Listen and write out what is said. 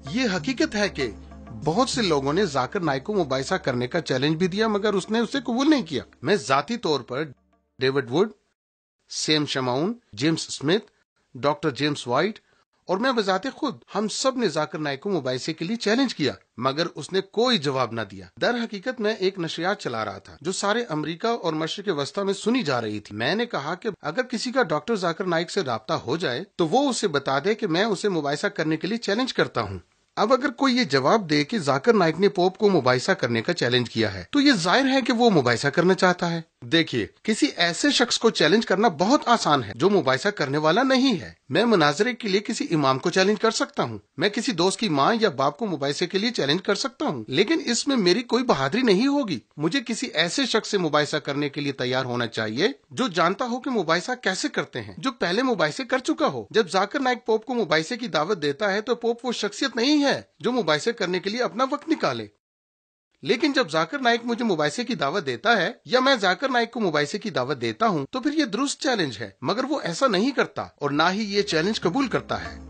یہ حقیقت ہے کہ بہت سے لوگوں نے ذاکر نائک کو مباحثہ کرنے کا چیلنج بھی دیا مگر اس نے اسے قبول نہیں کیا۔ میں ذاتی طور پر David would, same Shamoon, James Smith, doctor James white اور میں بذات خود، ہم سب نے ذاکر نائک کو مباحثے کے لیے چیلنج کیا مگر اس نے کوئی جواب نہ دیا۔ در حقیقت میں ایک نشریات چلا رہا تھا جو سارے امریکہ اور مشرق وسطی میں سنی جا رہی تھی۔ میں نے کہا کہ اگر کسی کا ڈاکٹر ذاکر نائک سے رابطہ ہو جائے تو وہ اسے بتا دے کہ میں اسے مباحثہ کرنے کے لیے چیلنج کرتا ہوں۔ اب اگر کوئی یہ جواب دے کہ ذاکر نائک نے پوپ کو مباحثہ کرنے کا چیلنج کیا ہے تو یہ ظاہر ہے کہ وہ مباحثہ کرنا چاہتا ہے۔ دیکھیے، کسی ایسے شخص کو چیلنج کرنا بہت آسان ہے جو مباحثہ کرنے والا نہیں ہے۔ میں مناظرے کے لیے کسی امام کو چیلنج کر سکتا ہوں، میں کسی دوست کی ماں یا باپ کو مباحثے کے لیے چیلنج کر سکتا ہوں، لیکن اس میں میری کوئی بہادری نہیں ہوگی۔ مجھے کسی ایسے شخص سے مباحثہ کرنے کے لیے تیار ہونا چاہیے جو جانتا ہو کہ مباحثہ کیسے کرتے ہیں، جو پہلے مباحثے کر چکا ہو۔ جب ذاکر نائک پوپ کو مباحثے کی دعوت دیتا ہے تو پوپ وہ شخصیت نہیں ہے جو مباحثے کرنے کے لیے اپنا وقت نکالے، لیکن جب ذاکر نائک مجھے مباحثے کی دعوت دیتا ہے یا میں ذاکر نائک کو مباحثے کی دعوت دیتا ہوں تو پھر یہ درست چیلنج ہے، مگر وہ ایسا نہیں کرتا اور نہ ہی یہ چیلنج قبول کرتا ہے۔